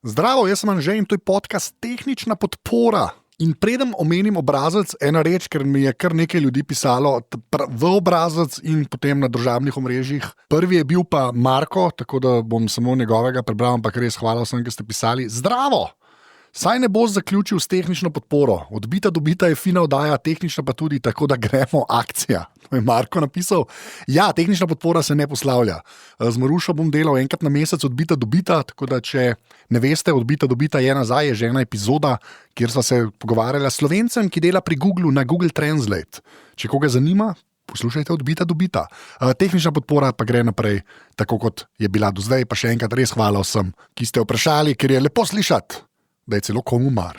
Zdravo, jaz sem Anže in to je podcast Tehnična podpora. In preden omenim obrazec, ena reč, ker mi je kar nekaj ljudi pisalo v obrazec in potem na družabnih omrežjih. Prvi je bil pa Marko, tako da bom samo njegovega prebral, ampak res hvala vsem, ki ste pisali. Zdravo! Saj ne boš zaključil s tehnično podporo. Odbita dobita je fina oddaja, tehnična pa tudi, tako da gremo akcija. To je Marko napisal. Ja, tehnična podpora se ne poslavlja. Z Marušo bom delal enkrat na mesec, odbita dobita, tako da če ne veste, odbita dobita je nazaj, je že ena epizoda, kjer sva se pogovarjala s Slovencem, ki dela pri Googlu na Google Translate. Če koga zanima, poslušajte odbita dobita. Tehnična podpora pa gre naprej, tako kot je bila do zdaj, pa še enkrat res hvala vsem, ki ste vprašali, ker je lepo slišati, da je celo komu mar.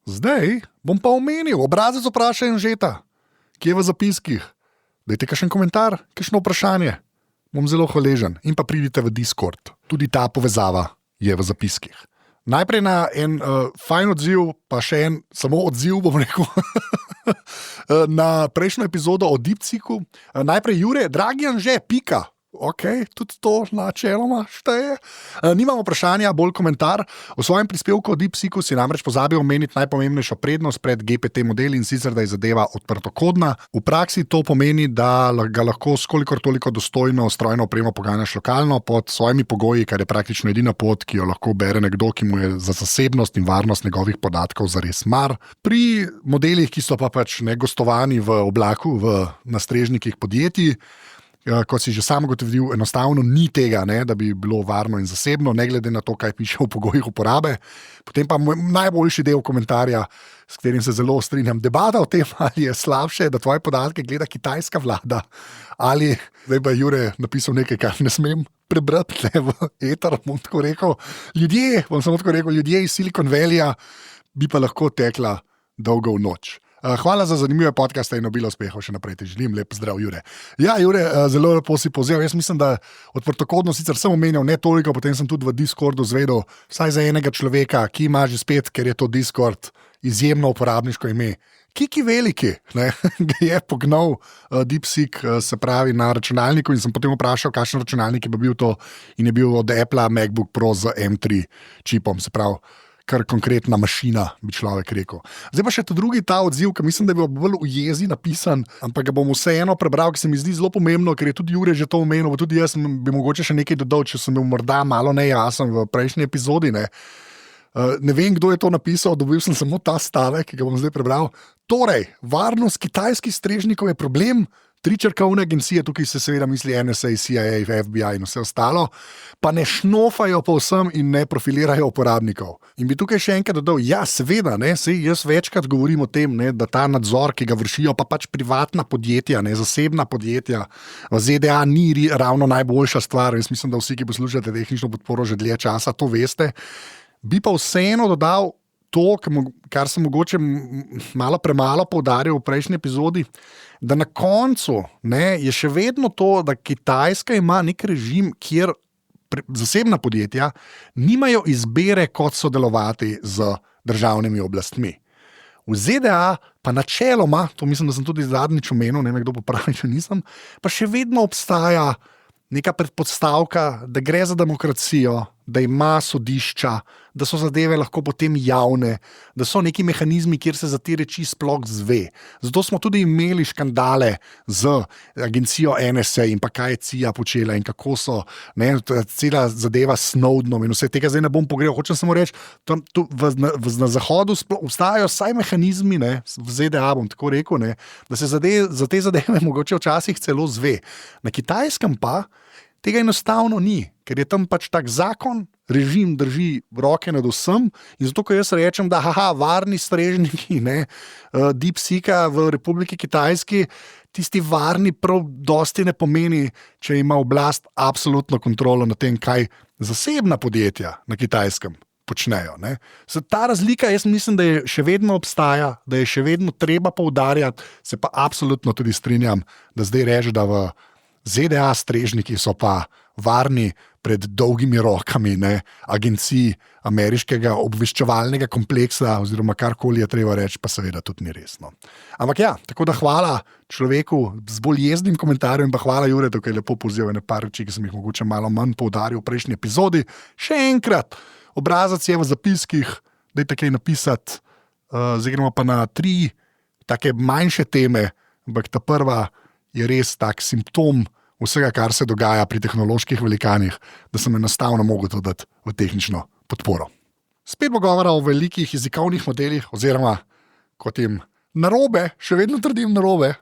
Zdaj bom pa omenil, obrazec vprašaj Anžeta, ki je v zapiskih. Dajte kakšen komentar, kakšno vprašanje. Bom zelo hvaležen. In pa pridite v Discord. Tudi ta povezava je v zapiskih. Najprej na en fajn odziv, pa še en samo odziv, bom rekel, na prejšnjo epizodo o DeepSeeku. Najprej Jure, dragi Anže, pika. Ok, tudi to načeloma šteje. Nimam vprašanja, bolj komentar. V svojem prispevku o DeepSeeku si namreč pozabil omeniti najpomembnejšo prednost pred GPT modeli in sicer, da je zadeva odprtokodna. V praksi to pomeni, da ga lahko skolikor toliko dostojno strojno opremo poganjaš lokalno pod svojimi pogoji, kar je praktično edina pot, ki jo lahko bere nekdo, ki mu je za zasebnost in varnost njegovih podatkov zares mar. Pri modelih, ki so pa pač negostovani v oblaku, na strežnikih podjetij, kot si že sam ugotovil, enostavno ni tega, ne, da bi bilo varno in zasebno, ne glede na to, kaj piše v pogojih uporabe. Potem pa najboljši del komentarja, s katerim se zelo strinjam, debata o tem, ali je slabše, da tvoje podatke gleda kitajska vlada, ali, zdaj pa Jure napisal nekaj, kar ne smem prebrati v eter, bom tako rekel, ljudje iz Silicon Valleyja bi pa lahko tekla dolgo v noč. Hvala za zanimive podcaste in obilo uspehov še naprej. Te želim lep zdrav, Jure. Ja, Jure, zelo lepo si povzel. Jaz mislim, da odprtokodno sicer sem omenjal ne toliko, potem sem tudi v Discordu zvedel, vsaj za enega človeka, ki ima že spet, ker je to Discord, izjemno uporabniško ime. Kiki veliki, ne, je pognal DeepSeek, se pravi, na računalniku in sem potem vprašal, kakšen računalnik je bil to in je bil od Apple'a MacBook Pro z M3 čipom, se pravi, kar konkretna mašina, bi človek rekel. Zdaj pa še drugi ta odziv, ki mislim, da je bil bolj v jezi napisan, ampak ga bom vseeno prebral, ki se mi zdi zelo pomembno, ker je tudi Jure že to omenil, pa tudi jaz bi mogoče še nekaj dodal, če sem bil morda malo nejasen v prejšnji epizodi. Ne vem, kdo je to napisal, dobil sem samo ta stavek, ki ga bom zdaj prebral. Torej, varnost kitajskih strežnikov je problem, 3 črkovne agencije, tukaj se seveda misli NSA, CIA, FBI in vse ostalo, pa ne šnofajo povsem in ne profilirajo uporabnikov. In bi tukaj še enkrat dodal, ja, seveda, sej jaz večkrat govorim o tem, da ta nadzor, ki ga vršijo, pa pač privatna podjetja, zasebna podjetja, v ZDA ni ravno najboljša stvar. Jaz mislim, da vsi, ki poslušate tehnično podporo že dlje časa, to veste. Bi pa vseeno dodal to, kar sem mogoče malo premalo poudaril v prejšnji epizodi, da na koncu je še vedno to, da Kitajska ima nek režim, kjer zasebna podjetja nimajo izbere, kot sodelovati z državnimi oblastmi. V ZDA pa načeloma, to mislim, da sem tudi zadnjič omenil, ne vem, kdo popravi, če nisem, pa še vedno obstaja neka predpostavka, da gre za demokracijo, da ima sodišča, da so zadeve lahko potem javne, da so neki mehanizmi, kjer se za te reči sploh zve. Zato smo tudi imeli škandale z agencijo NSA in pa kaj je CIA počela in kako so, cela zadeva s Snowdenom in vse tega zdaj ne bom pogrel. Hočem samo reči, na Zahodu obstajajo vsaj mehanizmi, v ZDA bom tako rekel, da se za te zadeve mogoče včasih celo zve. Na Kitajskem pa tega enostavno ni, ker je tam pač tak zakon, režim drži roke nad vsem in zato, ko jaz rečem, da varni strežniki DeepSeeka v Republiki Kitajski, tisti varni prav dosti ne pomeni, če ima oblast absolutno kontrolo nad tem, kaj zasebna podjetja na Kitajskem počnejo. Ta razlika, jaz mislim, da je še vedno obstaja, da je še vedno treba poudarjati, se pa absolutno tudi strinjam, da zdaj reži, da v ZDA strežniki so pa varni, pred dolgimi rokami agencij ameriškega obveščevalnega kompleksa oziroma karkoli je treba reči, pa seveda tudi ni resno. Ampak ja, tako da hvala človeku z bolj jeznim komentarjem in pa hvala Juretu, ki je lepo povzel ene par reči, ki sem jih mogoče malo manj poudaril v prejšnji epizodi. Še enkrat, obrazac je v zapiskih, dajte kaj napisati, zdaj gremo pa na 3 take manjše teme, ampak ta prva je res tak simptom vsega, kar se dogaja pri tehnoloških velikanih, da sem enostavno mogel to dati v tehnično podporo. Spet bo govora o velikih jezikovnih modelih, oziroma kot jim narobe, še vedno trdim narobe,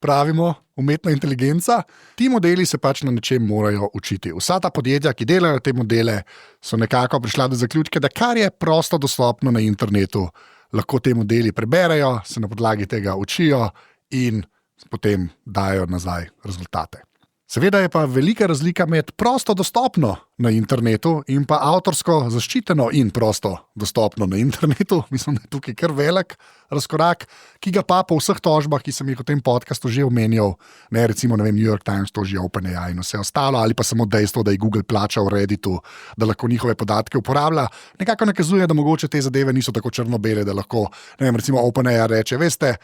pravimo umetna inteligenca. Ti modeli se pač na nečem morajo učiti. Vsa ta podjetja, ki delajo te modele, so nekako prišla do zaključka, da kar je prosto dostopno na internetu, lahko te modeli preberejo, se na podlagi tega učijo in potem dajo nazaj rezultate. Seveda je pa velika razlika med prosto dostopno na internetu in pa avtorsko zaščiteno in prosto dostopno na internetu. Mislim, da je tukaj kar velik razkorak, ki ga pa po vseh tožbah, ki sem jih v tem podcastu že omenjal, recimo New York Times toži OpenAI in vse ostalo, ali pa samo dejstvo, da je Google plačal Redditu, da lahko njihove podatke uporablja, nekako nakazuje, da mogoče te zadeve niso tako črno-bele, da lahko, recimo OpenAI reče, veste,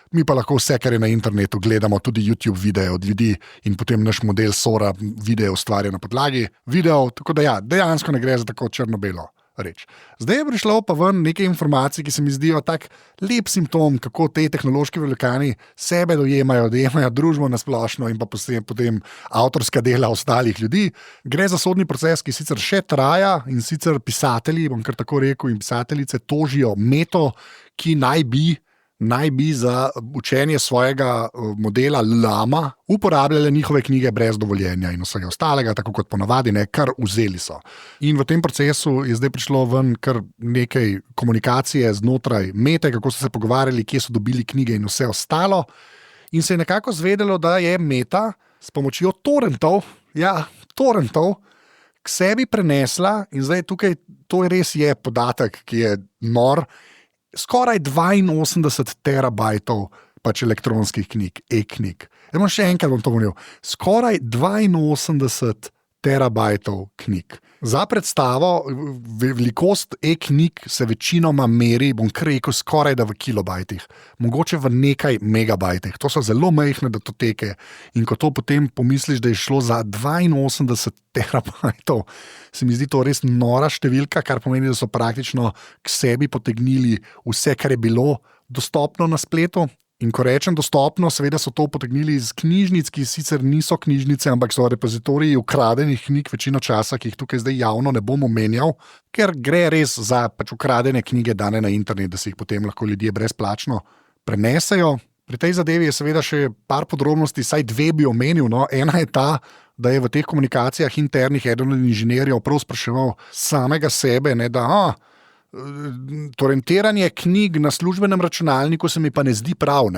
mi pa lahko vse, kar je na internetu, gledamo tudi YouTube videe od ljudi in potem naš model Sora video ustvarja na podlagi videov, tako da ja, dejansko ne gre za tako črno-belo reč. Zdaj je prišlo pa ven nekaj informacij, ki se mi zdijo tak lep simptom, kako te tehnološki velikani sebe dojemajo družbo na splošno in pa potem avtorska dela ostalih ljudi. Gre za sodni proces, ki sicer še traja in sicer pisatelji, bom kar tako rekel, in pisateljice tožijo Meto, ki naj bi za učenje svojega modela Llama uporabljali njihove knjige brez dovoljenja in vsega ostalega, tako kot ponavadi, kar vzeli so. In v tem procesu je zdaj prišlo ven kar nekaj komunikacije znotraj Mete, kako so se pogovarjali, kje so dobili knjige in vse ostalo. In se je nekako zvedelo, da je Meta s pomočjo torrentov, k sebi prenesla, in zdaj tukaj to res je podatek, ki je nor, skoraj 82 terabajtov pač elektronskih knjig, e-knjig. Še enkrat bom to govoril. Skoraj 82 terabajtov knjig. Za predstavo, velikost e-knjig se večinoma meri, bom kar rekel, skoraj da v kilobajtih, mogoče v nekaj megabajtih. To so zelo majhne datoteke in ko to potem pomisliš, da je šlo za 82 terabajtov, se mi zdi to res nora številka, kar pomeni, da so praktično k sebi potegnili vse, kar je bilo dostopno na spletu. In ko rečem dostopno, seveda so to potegnili iz knjižnic, ki sicer niso knjižnice, ampak so repozitoriji ukradenih knjig večino časa, ki jih tukaj zdaj javno ne bom omenjal, ker gre res za pač ukradene knjige dane na internet, da si jih potem lahko ljudje brezplačno prenesejo. Pri tej zadevi je seveda še par podrobnosti, saj 2 bi omenil. Ena je ta, da je v teh komunikacijah internih eden od inženirjev prav spraševal samega sebe, da torrentiranje knjig na službenem računalniku se mi pa ne zdi prav,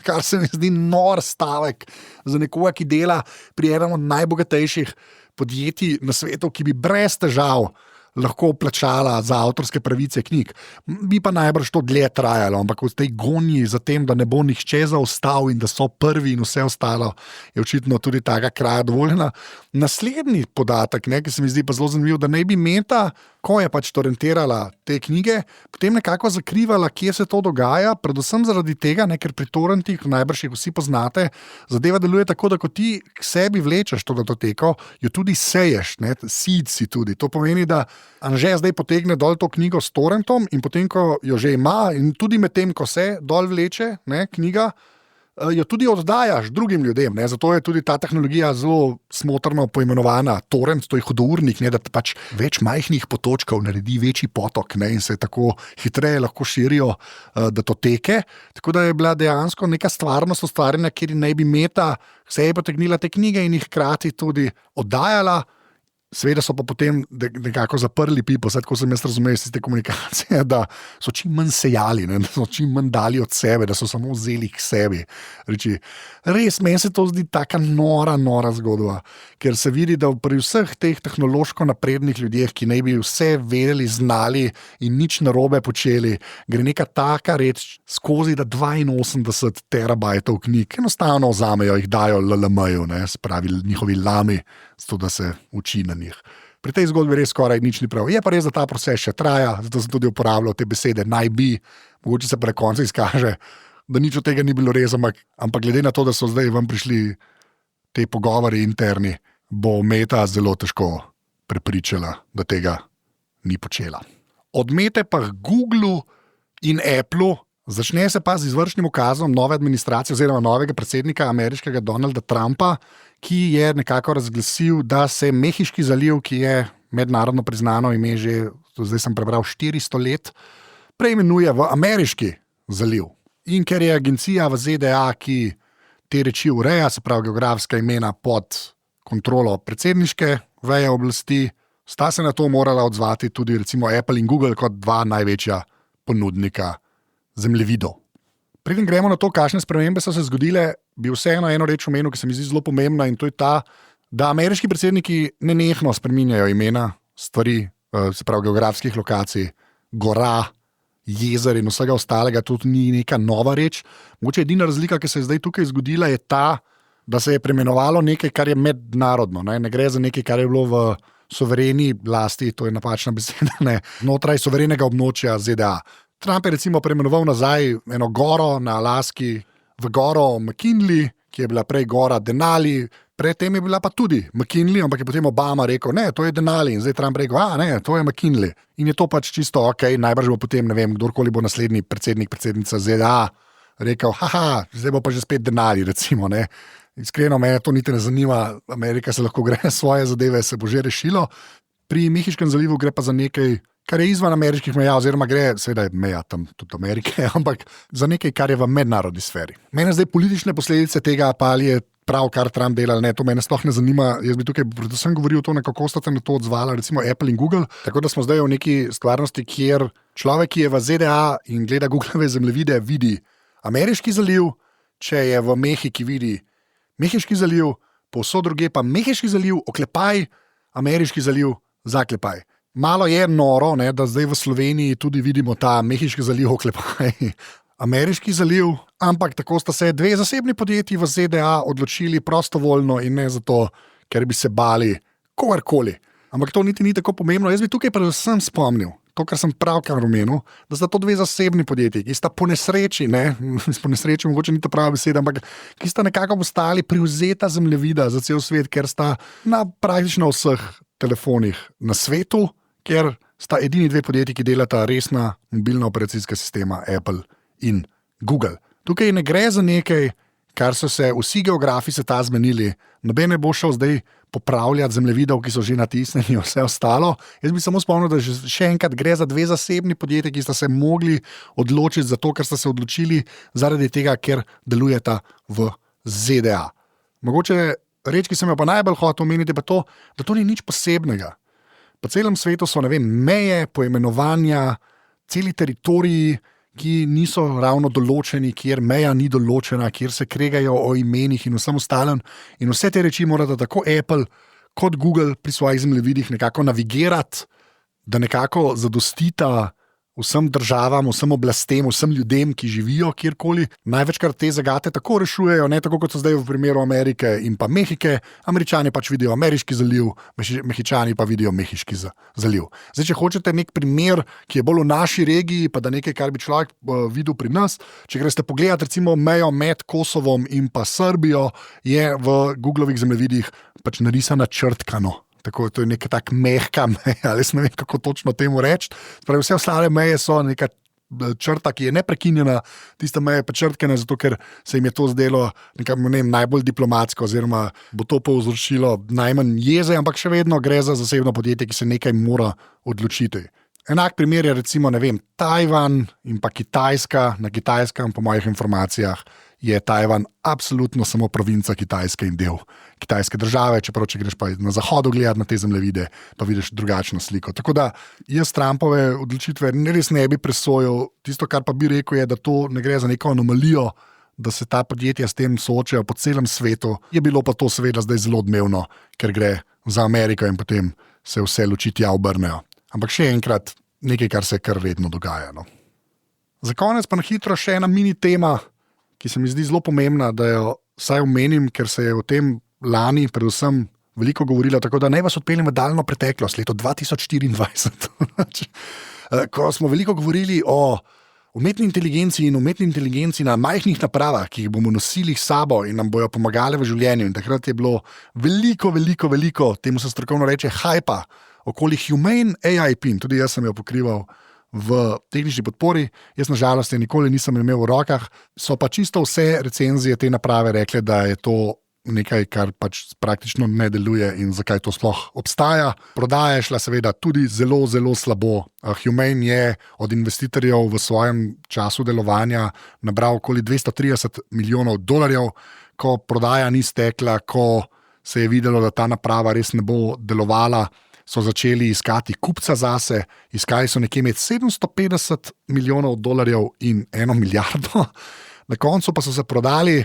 kar se mi zdi nor stavek za nekoga, ki dela pri enem od najbogatejših podjetij na svetu, ki bi brez težav lahko plačala za avtorske pravice knjig. Bi pa najbrž to dlje trajalo, ampak v tej gonji za tem, da ne bo nihče zaostal in da so prvi in vse ostalo, je očitno tudi taka kraja dovoljena. Naslednji podatek, ki se mi zdi pa zelo zanimiv, da naj bi Meta, ko je pač torrentirala te knjige, potem nekako zakrivala, kje se to dogaja, predvsem zaradi tega, ker pri torrentih, najbrž jih vsi poznate, zadeva deluje tako, da ko ti k sebi vlečeš to datoteko, jo tudi seješ, seed si tudi. To pomeni, da Anže zdaj potegne dol to knjigo s torrentom in potem, ko jo že ima in tudi med tem, ko se dol vleče knjiga, jo tudi oddajaš drugim ljudem. Zato je tudi ta tehnologija zelo smotrno poimenovana torrent, to je hudournik, da pač več majhnih potočkov naredi večji potok in se tako hitreje lahko širijo datoteke. Tako da je bila dejansko neka stvarnost ustvarjena, kjer naj bi Meta se je potegnila te knjige in jih hkrati tudi oddajala. Seveda so pa potem nekako zaprli pipo, tako sem jaz razumel iz te komunikacije, da so čim manj sejali, da so čim manj dali od sebe, da so samo vzeli k sebi. Reči, res, meni se to zdi taka nora zgodba, ker se vidi, da pri vseh teh tehnološko naprednih ljudeh, ki naj bi vse vedeli, znali in nič narobe počeli, gre neka taka reč skozi, da 82 terabajtov knjig enostavno vzamejo, jih dajo LLM-ju, spravi njihovi lami zato da se uči na njih. Pri tej zgodbi res skoraj nič ni prav. Je pa res, da ta proces še traja, zato sem tudi uporabljal te besede naj bi, mogoče se pa na koncu izkaže, da nič od tega ni bilo res, ampak glede na to, da so zdaj vam prišli te pogovori interni, bo Meta zelo težko prepričala, da tega ni počela. Od Mete pa k Googlu in Appleu začne se pa z izvršnim ukazom nove administracije oziroma novega predsednika ameriškega Donalda Trumpa, ki je nekako razglasil, da se Mehiški zaliv, ki je mednarodno priznano ime že, zdaj sem prebral, 400 let, preimenuje v Ameriški zaliv. In ker je agencija v ZDA, ki te reči ureja, se pravi geografska imena pod kontrolo predsedniške veje oblasti, sta se na to morala odzvati tudi recimo Apple in Google kot dva največja ponudnika zemljevidov. Preden gremo na to, kakšne spremembe so se zgodile, bi vseeno eno reč omenil, ki se mi zdi zelo pomembna, in to je ta, da ameriški predsedniki nenehno spreminjajo imena stvari, se pravi geografskih lokacij, gora, jezer in vsega ostalega, tudi ni neka nova reč. Mogoče edina razlika, ki se je zdaj tukaj zgodila, je ta, da se je preimenovalo nekaj, kar je mednarodno. Ne gre za nekaj, kar je bilo v suvereni lasti, to je napačna beseda, znotraj suverenega območja ZDA. Trump je recimo preimenoval nazaj eno goro na Alaski v goro McKinley, ki je bila prej gora Denali, predtem je bila pa tudi McKinley, ampak je potem Obama rekel, ne, to je Denali, in zdaj Trump rekel, ne, to je McKinley. In je to pač čisto ok, najbrž bo potem, ne vem, kdorkoli bo naslednji predsednica ZDA rekel, zdaj bo pa že spet Denali, recimo, ne. Iskreno, me to niti ne zanima, Amerika se lahko gre svoje zadeve, se bo že rešilo. Pri Mehiškem zalivu gre pa za nekaj, kar je izvan ameriških meja, oziroma gre, seveda je meja tam tudi Amerike, ampak za nekaj, kar je v mednarodni sferi. Mene zdaj politične posledice tega, pa ali je prav, kar Trump dela, ne, to mene sploh ne zanima. Jaz bi tukaj predvsem govoril o to, kako sta na to odzvala, recimo Apple in Google. Tako da smo zdaj v neki stvarnosti, kjer človek, ki je v ZDA in gleda Googleve zemljevide, vidi Ameriški zaliv, če je v Mehiki vidi Mehiški zaliv, povsod druge pa Mehiški zaliv, oklepaj, Ameriški zaliv, zaklepaj. Malo je noro, ne, da zdaj v Sloveniji tudi vidimo ta Mehiški zaliv, oklepaj, Ameriški zaliv, ampak tako sta se dve zasebni podjetji v ZDA odločili prostovoljno in ne zato, ker bi se bali kogarkoli. Ampak to niti ni tako pomembno. Jaz bi tukaj predvsem spomnil, to, kar sem pravkar omenil, da sta to dve zasebni podjetji, ki sta po nesreči, po nesreči mogoče ni ta prava beseda, ampak ki sta nekako postali privzeta zemljevida za cel svet, ker sta na praktično vseh telefonih na svetu, ker sta edini dve podjetji, ki delata resna mobilna operacijska sistema Apple in Google. Tukaj ne gre za nekaj, kar so se vsi geografi sveta zmenili. Noben ne bo šel zdaj popravljati zemljevidov, ki so že natisnjeni in vse ostalo. Jaz bi samo spomnil, da še enkrat gre za dve zasebni podjetji, ki sta se mogli odločiti za to, ker sta se odločili zaradi tega, ker delujeta v ZDA. Mogoče reč, ki sem jo pa najbolj hotel omeniti, pa to, da to ni nič posebnega. Po celem svetu so, meje, poimenovanja, celi teritoriji, ki niso ravno določeni, kjer meja ni določena, kjer se kregajo o imenih in vsem ostalem. In vse te reči morata tako Apple kot Google pri svojih zemljevidih nekako navigirati, da nekako zadostita vsem državam, vsem oblastem, vsem ljudem, ki živijo kjerkoli. Največkrat te zagate tako rešujejo, ne tako kot so zdaj v primeru Amerike in pa Mehike. Američani pač vidijo Ameriški zaliv, Mehičani pa vidijo Mehiški zaliv. Zdaj, če hočete nek primer, ki je bolj v naši regiji, pa da nekaj, kar bi človek videl pri nas, če greste pogledati recimo mejo med Kosovom in pa Srbijo, je v Googlovih zemljevidih pač narisana črtkano. Tako, to je neka tak mehka meja, ali ne vem, kako točno temu reči. Pravi, vse ostale meje so neka črta, ki je neprekinjena, tista meja je pa črtkana, zato ker se jim je to zdelo najbolj diplomatsko, oziroma bo to povzročilo najmanj jeze, ampak še vedno gre za zasebno podjetje, ki se nekaj mora odločiti. Enak primer je recimo, Tajvan in pa Kitajska. Na Kitajskem, po mojih informacijah, je Tajvan absolutno samo provinca Kitajske in del kitajske države, čeprav če greš pa na zahodu gledati na te zemljevide, pa vidiš drugačno sliko. Tako da jaz Trumpove odločitve res ne bi presojal. Tisto, kar pa bi rekel, je, da to ne gre za neko anomalijo, da se ta podjetja s tem soočajo po celem svetu. Je bilo pa to seveda zdaj zelo odmevno, ker gre za Ameriko in potem se vse luči tja obrnejo. Ampak še enkrat, nekaj, kar se kar redno dogaja. Za konec pa na hitro še ena mini tema, ki se mi zdi zelo pomembna, da jo vsaj omenim, ker se je v tem lani predvsem veliko govorilo, tako da naj vas odpeljem v daljno preteklost, leto 2024. Ko smo veliko govorili o umetni inteligenci in umetni inteligenci na majhnih napravah, ki jih bomo nosili s sabo in nam bojo pomagale v življenju. In takrat je bilo veliko, temu se strokovno reče, hypa okoli Humane AI PIN. Tudi jaz sem jo pokrival v tehnični podpori. Jaz na žalost je nikoli nisem imel v rokah. So pa čisto vse recenzije te naprave rekle, da je to nekaj, kar pač praktično ne deluje in zakaj to sploh obstaja. Prodaja je šla seveda tudi zelo slabo. Humane je od investitorjev v svojem času delovanja nabral okoli $230 milijonov, ko prodaja ni stekla, ko se je videlo, da ta naprava res ne bo delovala, so začeli iskati kupca zase, iskali so nekje med $750 milijonov in $1 milijardo. Na koncu pa so se prodali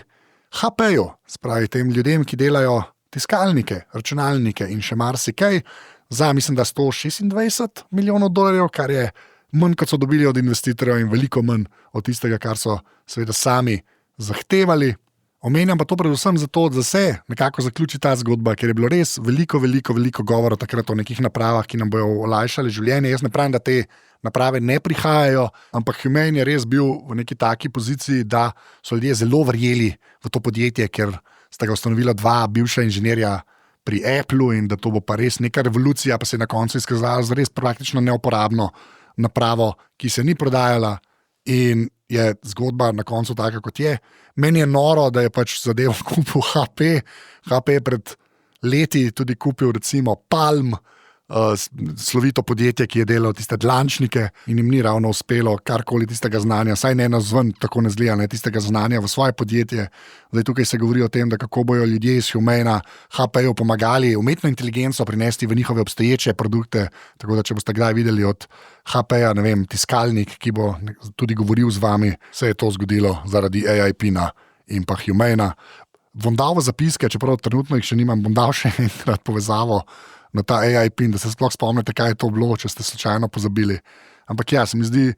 HP-ju, spravi tem ljudem, ki delajo tiskalnike, računalnike in še marsikaj, za mislim, da $126 milijonov, kar je manj, kot so dobili od investitorjev in veliko manj od tistega, kar so seveda sami zahtevali. Omenjam pa to predvsem zato, da se nekako zaključi ta zgodba, ker je bilo res veliko govora takrat o nekih napravah, ki nam bojo olajšali življenje. Jaz ne pravim, da te naprave ne prihajajo, ampak Humane je res bil v neki taki poziciji, da so ljudje zelo verjeli v to podjetje, ker sta ga ustanovila dva bivša inženirja pri Applu in da to bo pa res neka revolucija, pa se je na koncu izkazala za res praktično neuporabno napravo, ki se ni prodajala in je zgodba na koncu taka, kot je. Meni je noro, da je pač zadevo kupil HP. HP je pred leti tudi kupil recimo Palm, slovito podjetje, ki je delalo tiste dlančnike in jim ni ravno uspelo karkoli tistega znanja, saj ne nazven, tako ne zlija, ne tistega znanja v svoje podjetje. Zdaj tukaj se govori o tem, da kako bojo ljudje iz Humana HP-ju pomagali umetno inteligenco prinesti v njihove obstoječe produkte, tako da če boste kdaj videli od HP-ja, ne vem, tiskalnik, ki bo tudi govoril z vami, se je to zgodilo zaradi AI PIN-a in pa Humana. Bom dal v zapiske, čeprav trenutno jih še nimam, bom dal še enkrat povezavo na ta AI PIN, da se sploh spomnite, kaj je to bilo, če ste slučajno pozabili. Ampak ja, se mi zdi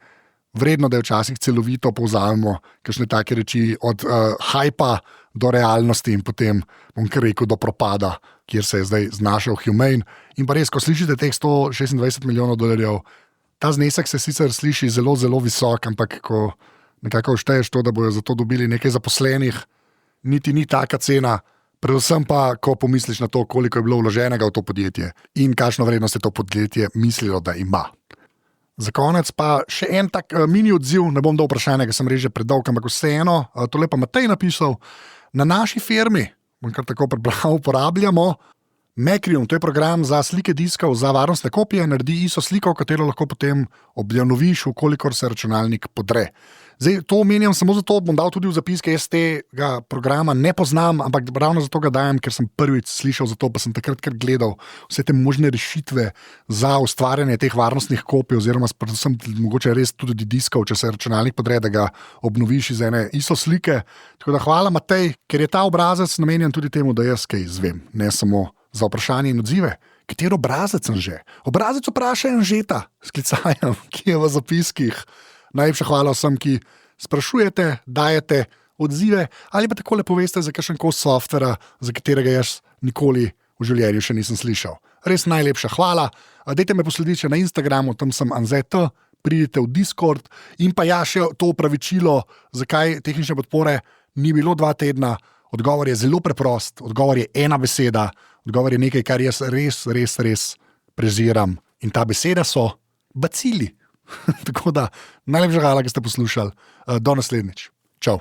vredno, da je včasih celovito povzamemo kakšne take reči od hypa do realnosti in potem, bom kar rekel, do propada, kjer se je zdaj znašel Humane. In pa res, ko slišite teh $126 milijonov, ta znesek se sicer sliši zelo visok, ampak ko nekako všteješ to, da bojo za to dobili nekaj zaposlenih, niti ni taka cena. Predvsem pa, ko pomisliš na to, koliko je bilo vloženega v to podjetje in kakšno vrednost je to podjetje mislilo, da ima. Za konec pa še en tak mini odziv, ne bom dal vprašanja, ker sem res že predolg, ampak vseeno, tole pa Matej napisal, na naši firmi, bom kar tako prebral, uporabljamo Macrium, to je program za slike diskov, za varnostne kopije, naredi ISO sliko, katero lahko potem obnoviš, ukolikor se računalnik podre. Zdaj, to omenjam samo zato, bom dal tudi v zapiske, jaz tega programa ne poznam, ampak ravno zato ga dajem, ker sem prvič slišal za to, pa sem takrat kar gledal vse te možne rešitve za ustvarjanje teh varnostnih kopij, oziroma predvsem mogoče res tudi diskov, če se računalnik podre, da ga obnoviš iz ene ISO slike. Tako da hvala, Matej, ker je ta obrazec namenjen tudi temu, da jaz kaj izvem, ne samo za vprašanje in odzive. Katero obrazec sem že? Obrazec vprašaj Anžeta, sklicajem, ki je v zapiskih. Najlepša hvala vsem, ki sprašujete, dajete odzive ali pa takole poveste za kakšen kos softvera, za katerega jaz nikoli v življenju še nisem slišal. Res najlepša hvala. Dajte me poslediti na Instagramu, tam sem Anzet, pridite v Discord in pa ja še to opravičilo, zakaj tehnične podpore ni bilo 2 tedna. Odgovor je zelo preprost, odgovor je ena beseda, odgovor je nekaj, kar jaz res preziram. In ta beseda so bacili. Tako da, najlepša hvala, da ste poslušali. Do naslednjič. Čau.